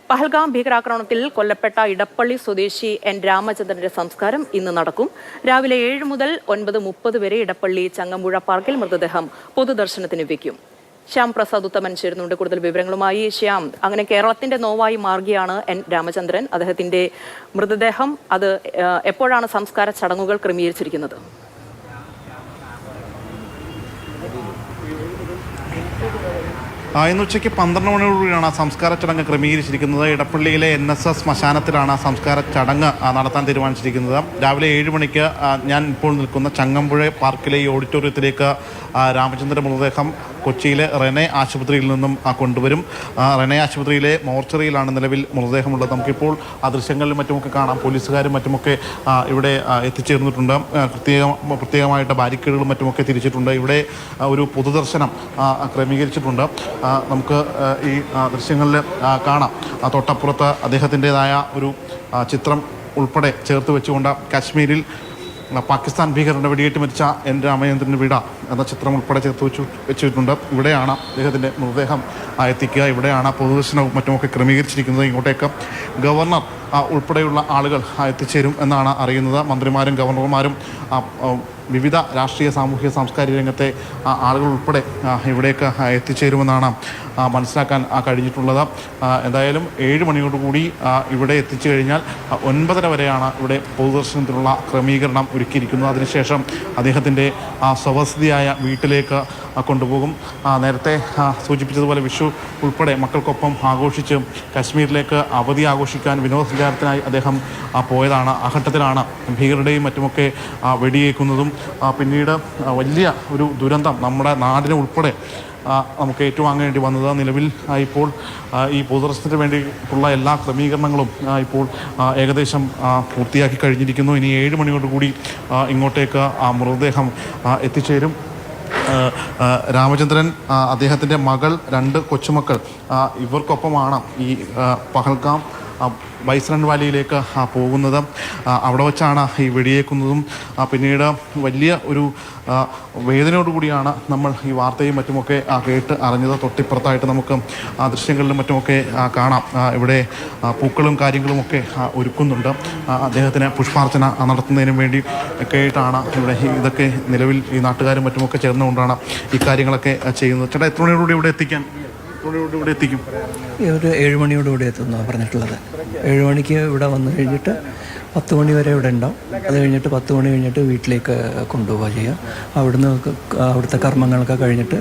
പഹൽഗാം ഭീകരാക്രമണത്തിൽ കൊല്ലപ്പെട്ട ഇടപ്പള്ളി സ്വദേശി എൻ രാമചന്ദ്രന്റെ സംസ്കാരം ഇന്ന് നടക്കും. രാവിലെ 7 മുതൽ 9:30 വരെ ഇടപ്പള്ളി ചങ്ങമ്പുഴ പാർക്കിൽ മൃതദേഹം പൊതുദർശനത്തിന് വയ്ക്കും. ശ്യാം പ്രസാദ് ഉത്തമൻ ചേരുന്നുണ്ട് കൂടുതൽ വിവരങ്ങളുമായി. ശ്യാം, അങ്ങനെ കേരളത്തിന്റെ നോവായി മാറുകയാണ് എൻ രാമചന്ദ്രൻ. അദ്ദേഹത്തിന്റെ മൃതദേഹം അത് എപ്പോഴാണ് സംസ്കാര ചടങ്ങുകൾ ക്രമീകരിച്ചിരിക്കുന്നത്? ഇന്ന് ഉച്ചയ്ക്ക് 12 മണിയോടുകൂടിയാണ് സംസ്കാര ചടങ്ങ് ക്രമീകരിച്ചിരിക്കുന്നത്. ഇടപ്പള്ളിയിലെ NSS ശ്മശാനത്തിലാണ് സംസ്കാര ചടങ്ങ് നടത്താൻ തീരുമാനിച്ചിരിക്കുന്നത്. രാവിലെ 7 മണിക്ക് ഞാൻ ഇപ്പോൾ നിൽക്കുന്ന ചങ്ങമ്പുഴ പാർക്കിലെ ഈ ഓഡിറ്റോറിയത്തിലേക്ക് രാമചന്ദ്രൻ മൃതദേഹം കൊച്ചിയിലെ റെനെ ആശുപത്രിയിൽ നിന്നും കൊണ്ടുവരും. റെനെ ആശുപത്രിയിലെ മോർച്ചറിയിലാണ് നിലവിൽ മൃതദേഹമുള്ളത്. നമുക്കിപ്പോൾ ആ ദൃശ്യങ്ങളിലും മറ്റുമൊക്കെ കാണാം. പോലീസുകാരും മറ്റുമൊക്കെ ഇവിടെ എത്തിച്ചേർന്നിട്ടുണ്ട്. പ്രത്യേകമായിട്ട് ബാരിക്കേഡുകളും മറ്റുമൊക്കെ തിരിച്ചിട്ടുണ്ട്. ഇവിടെ ഒരു പൊതുദർശനം ക്രമീകരിച്ചിട്ടുണ്ട്. നമുക്ക് ഈ ദൃശ്യങ്ങളിൽ കാണാം. തൊട്ടപ്പുറത്ത് അദ്ദേഹത്തിൻ്റെതായ ഒരു ചിത്രം ഉൾപ്പെടെ ചേർത്ത് വെച്ചുകൊണ്ട് കാശ്മീരിൽ പാകിസ്ഥാൻ ഭീകരരുടെ വെടിയേറ്റ് മരിച്ച എൻ രാമചന്ദ്രൻ്റെ വീട് എന്ന ചിത്രം ഉൾപ്പെടെ ചേർത്ത് വെച്ചിട്ടുണ്ട്. ഇവിടെയാണ് അദ്ദേഹത്തിൻ്റെ മൃതദേഹം എത്തിക്കുക. ഇവിടെയാണ് പൊതുദർശനവും മറ്റുമൊക്കെ ക്രമീകരിച്ചിരിക്കുന്നത്. ഇങ്ങോട്ടേക്ക് ഗവർണർ ഉൾപ്പെടെയുള്ള ആളുകൾ എത്തിച്ചേരും എന്നാണ് അറിയുന്നത്. മന്ത്രിമാരും ഗവർണർമാരും വിവിധ രാഷ്ട്രീയ സാമൂഹിക സാംസ്കാരിക രംഗത്തെ ആളുകൾ ഉൾപ്പെടെ ഇവിടേക്ക് എത്തിച്ചേരുമെന്നാണ് മനസ്സിലാക്കാൻ കഴിഞ്ഞിട്ടുള്ളത്. എന്തായാലും 7 മണിയോടുകൂടി ഇവിടെ എത്തിച്ചു കഴിഞ്ഞാൽ 9:30 വരെയാണ് ഇവിടെ പൊതുദർശനത്തിനുള്ള ക്രമീകരണം ഒരുക്കിയിരിക്കുന്നത്. അതിനുശേഷം അദ്ദേഹത്തിൻ്റെ സ്വവസതിയായ വീട്ടിലേക്ക് കൊണ്ടുപോകും. നേരത്തെ സൂചിപ്പിച്ചതുപോലെ വിഷു ഉൾപ്പെടെ മക്കൾക്കൊപ്പം ആഘോഷിച്ച് കാശ്മീരിലേക്ക് അവധി ആഘോഷിക്കാൻ വിനോദസഞ്ചാരത്തിനായി അദ്ദേഹം പോയതാണ്. ആ ഘട്ടത്തിലാണ് ഭീകരരുടെയും മറ്റുമൊക്കെ വെടിയേക്കുന്നതും പിന്നീട് വലിയ ഒരു ദുരന്തം നമ്മുടെ നാടിനെ ഉൾപ്പെടെ നമുക്ക് ഏറ്റുവാങ്ങേണ്ടി വന്നത്. നിലവിൽ ഇപ്പോൾ ഈ പൊതുദർശനത്തിന് വേണ്ടിയിട്ടുള്ള എല്ലാ ക്രമീകരണങ്ങളും ഇപ്പോൾ ഏകദേശം പൂർത്തിയാക്കി കഴിഞ്ഞിരിക്കുന്നു. ഇനി 7 മണിയോടുകൂടി ഇങ്ങോട്ടേക്ക് മൃതദേഹം എത്തിച്ചേരും. രാമചന്ദ്രൻ, അദ്ദേഹത്തിൻ്റെ മകൾ, 2 കൊച്ചുമക്കൾ ഇവർക്കൊപ്പമാണ് ഈ പഹൽഗാം ബൈസ്രൺ വാലിയിലേക്ക് പോകുന്നത്. അവിടെ വച്ചാണ് ഈ വെടിയേക്കുന്നതും. പിന്നീട് വലിയ ഒരു വേദനയോടുകൂടിയാണ് നമ്മൾ ഈ വാർത്തയും മറ്റുമൊക്കെ കേട്ട് അറിഞ്ഞത്. തൊട്ടിപ്പുറത്തായിട്ട് നമുക്ക് ദൃശ്യങ്ങളിലും മറ്റുമൊക്കെ കാണാം. ഇവിടെ പൂക്കളും കാര്യങ്ങളുമൊക്കെ ഒരുക്കുന്നുണ്ട്. അദ്ദേഹത്തിന് പുഷ്പാർച്ചന നടത്തുന്നതിനും വേണ്ടി ഒക്കെ ആയിട്ടാണ് ഇവിടെ ഇതൊക്കെ നിലവിൽ ഈ നാട്ടുകാരും മറ്റുമൊക്കെ ചേർന്നുകൊണ്ടാണ് ഈ കാര്യങ്ങളൊക്കെ ചെയ്യുന്നത്. ചേട്ടാ, എത്ര മണിയോടുകൂടി ഇവിടെ എത്തിക്കാൻ ഇവിടെ എത്തിക്കും? ഒരു 7 മണിയോടുകൂടി എത്തുന്നതാണ് പറഞ്ഞിട്ടുള്ളത്. 7 മണിക്ക് ഇവിടെ വന്നു കഴിഞ്ഞിട്ട് 10 മണി വരെ ഇവിടെ ഉണ്ടാവും. അത് കഴിഞ്ഞിട്ട് 10 മണി കഴിഞ്ഞിട്ട് വീട്ടിലേക്ക് കൊണ്ടുപോവുക ചെയ്യുക. അവിടുന്ന് അവിടുത്തെ കർമ്മങ്ങളൊക്കെ കഴിഞ്ഞിട്ട്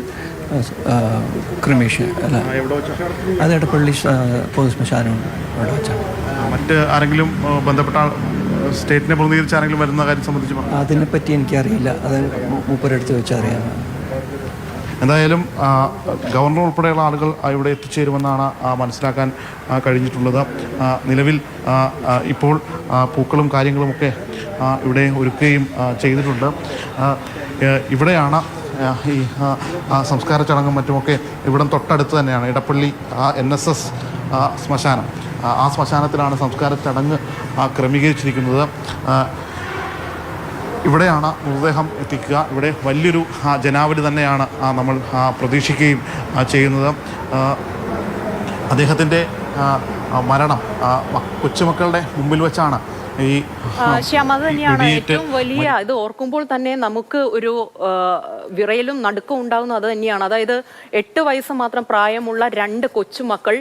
ക്രിമേഷൻ അല്ല, അത് ഇടപ്പള്ളി പൊതു ശ്മശാനമുണ്ട്, അവിടെ വെച്ചാണ്. മറ്റ് ആരെങ്കിലും ബന്ധപ്പെട്ട സ്റ്റേറ്റിനെ പ്രതിനിധീകരിച്ച് ആരെങ്കിലും വരുന്ന കാര്യം സംബന്ധിച്ച് അതിനെപ്പറ്റി എനിക്കറിയില്ല. അത് മൂപ്പരെടുത്ത് വെച്ചാൽ അറിയാം. എന്തായാലും ഗവർണർ ഉൾപ്പെടെയുള്ള ആളുകൾ ഇവിടെ എത്തിച്ചേരുമെന്നാണ് മനസ്സിലാക്കാൻ കഴിഞ്ഞിട്ടുള്ളത്. നിലവിൽ ഇപ്പോൾ പൂക്കളും കാര്യങ്ങളുമൊക്കെ ഇവിടെ ഒരുക്കുകയും ചെയ്തിട്ടുണ്ട്. ഇവിടെയാണ് ഈ സംസ്കാര ചടങ്ങും മറ്റുമൊക്കെ ഇവിടം തൊട്ടടുത്ത് തന്നെയാണ് ഇടപ്പള്ളി NSS ശ്മശാനം. ആ ശ്മശാനത്തിലാണ് സംസ്കാര ചടങ്ങ് ക്രമീകരിച്ചിരിക്കുന്നത്. ഇവിടെയാണ് മൃതദേഹം എത്തിക്കുക. ഇവിടെ വലിയൊരു ജനാവലി തന്നെയാണ് നമ്മൾ പ്രതീക്ഷിക്കുകയും ചെയ്യുന്നത്. അദ്ദേഹത്തിൻ്റെ മരണം കൊച്ചുമക്കളുടെ മുമ്പിൽ വെച്ചാണ് ഈ ശ്യാം, അത് തന്നെയാണ് ഏറ്റവും വലിയ ഇത്. ഓർക്കുമ്പോൾ തന്നെ നമുക്ക് ഒരു വിറയലും നടുക്കം ഉണ്ടാകുന്നത് അത് തന്നെയാണ്. അതായത് 8 വയസ്സ് മാത്രം പ്രായമുള്ള 2 കൊച്ചുമക്കൾ,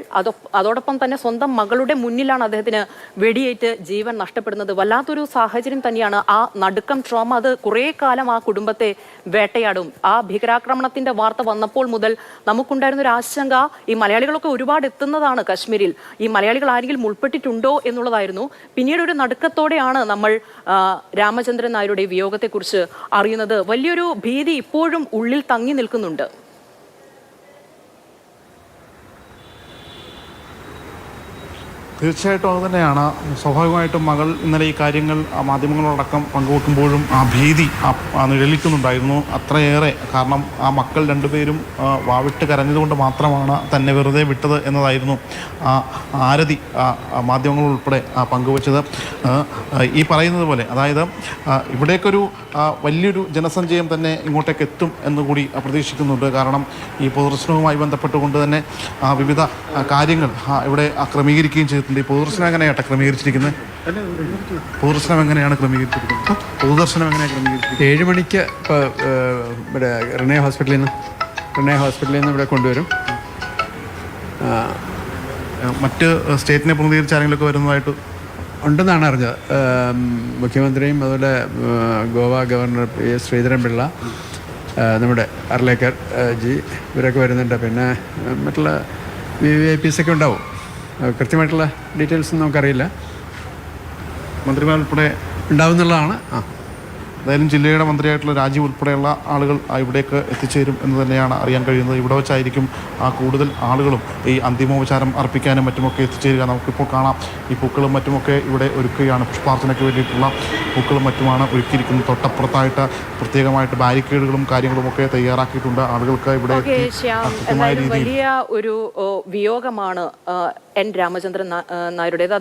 അതോടൊപ്പം തന്നെ സ്വന്തം മകളുടെ മുന്നിലാണ് അദ്ദേഹത്തിന് വെടിയേറ്റ് ജീവൻ നഷ്ടപ്പെടുന്നത്. വല്ലാത്തൊരു സാഹചര്യം തന്നെയാണ്. ആ നടുക്കം, ട്രോമ, അത് കുറേ കാലം ആ കുടുംബത്തെ വേട്ടയാടും. ആ ഭീകരാക്രമണത്തിന്റെ വാർത്ത വന്നപ്പോൾ മുതൽ നമുക്കുണ്ടായിരുന്ന ഒരു ആശങ്ക, ഈ മലയാളികളൊക്കെ ഒരുപാട് എത്തുന്നതാണ് കാശ്മീരിൽ, ഈ മലയാളികൾ ആരെങ്കിലും ഉൾപ്പെട്ടിട്ടുണ്ടോ എന്നുള്ളതായിരുന്നു. പിന്നീട് ഒരു നടുക്കത്തോടെയാണ് നമ്മൾ രാമചന്ദ്രൻ നായരുടെ വിയോഗത്തെക്കുറിച്ച് അറിയുന്നത്. വലിയൊരു ഭീതി ഇപ്പോഴും ഉള്ളിൽ തങ്ങി നിൽക്കുന്നുണ്ട്. തീർച്ചയായിട്ടും അത് തന്നെയാണ്. സ്വാഭാവികമായിട്ടും മകൾ ഇന്നലെ ഈ കാര്യങ്ങൾ മാധ്യമങ്ങളോടക്കം പങ്കുവെക്കുമ്പോഴും ആ ഭീതി നിഴലിക്കുന്നുണ്ടായിരുന്നു അത്രയേറെ. കാരണം ആ മക്കൾ 2 പേരും വാവിട്ട് കരഞ്ഞതുകൊണ്ട് മാത്രമാണ് തന്നെ വെറുതെ വിട്ടത് എന്നതായിരുന്നു ആരതി മാധ്യമങ്ങളുൾപ്പെടെ പങ്കുവച്ചത്. ഈ പറയുന്നത് പോലെ അതായത് ഇവിടേക്കൊരു വലിയൊരു ജനസഞ്ചയം തന്നെ ഇങ്ങോട്ടേക്ക് എത്തും എന്നുകൂടി പ്രതീക്ഷിക്കുന്നുണ്ട്. കാരണം ഈ പൊതുദർശനവുമായി ബന്ധപ്പെട്ടുകൊണ്ട് തന്നെ വിവിധ കാര്യങ്ങൾ ഇവിടെ ക്രമീകരിക്കുകയും ചെയ്തിട്ടുണ്ട്. ഈ പൊതുദർശനം എങ്ങനെയാണ് ക്രമീകരിച്ചിരിക്കുന്നത്? പൊതുദർശനം എങ്ങനെയാണ് ക്രമീകരിച്ചിരിക്കുന്നത്? പൊതുദർശനം എങ്ങനെയാണ് ക്രമീകരിച്ചിരിക്കുന്നത്? 7 മണിക്ക് ഇപ്പോൾ ഇവിടെ റിനേ ഹോസ്പിറ്റലിൽ നിന്ന് ഇവിടെ കൊണ്ടുവരും. മറ്റ് സ്റ്റേറ്റിനെ പ്രതിനിധീകരിച്ച് ആരെങ്കിലുമൊക്കെ വരുന്നതായിട്ട് ഉണ്ടെന്നാണ് അറിഞ്ഞത്. മുഖ്യമന്ത്രിയും അതുപോലെ ഗോവ ഗവർണർ PS ശ്രീധരൻപിള്ള, നമ്മുടെ അർലേക്കർ ജി ഇവരൊക്കെ വരുന്നുണ്ട്. പിന്നെ മറ്റുള്ള VVIPs ഒക്കെ ഉണ്ടാവും. കൃത്യമായിട്ടുള്ള ഡീറ്റെയിൽസ് നമുക്കറിയില്ല. മന്ത്രിമാർ ഉൾപ്പെടെ ഉണ്ടാവും എന്നുള്ളതാണ്. എന്തായാലും ജില്ലയുടെ മന്ത്രിയായിട്ടുള്ള രാജീവ് ഉൾപ്പെടെയുള്ള ആളുകൾ ഇവിടേക്ക് എത്തിച്ചേരും എന്ന് തന്നെയാണ് അറിയാൻ കഴിയുന്നത്. ഇവിടെ വെച്ചായിരിക്കും കൂടുതൽ ആളുകളും ഈ അന്തിമോപചാരം അർപ്പിക്കാനും മറ്റുമൊക്കെ എത്തിച്ചേരുക. നമുക്കിപ്പോൾ കാണാം ഈ പൂക്കളും മറ്റുമൊക്കെ ഇവിടെ ഒരുക്കുകയാണ്. പുഷ്പാർച്ചനയ്ക്ക് വേണ്ടിയിട്ടുള്ള പൂക്കളും മറ്റുമാണ് ഒരുക്കിയിരിക്കുന്നത്. തൊട്ടപ്പുറത്തായിട്ട് പ്രത്യേകമായിട്ട് ബാരിക്കേഡുകളും കാര്യങ്ങളുമൊക്കെ തയ്യാറാക്കിയിട്ടുണ്ട്. ആളുകൾക്ക് ഇവിടെ വലിയ ഒരു വിയോഗമാണ് N രാമചന്ദ്രൻ നായരുടേത്.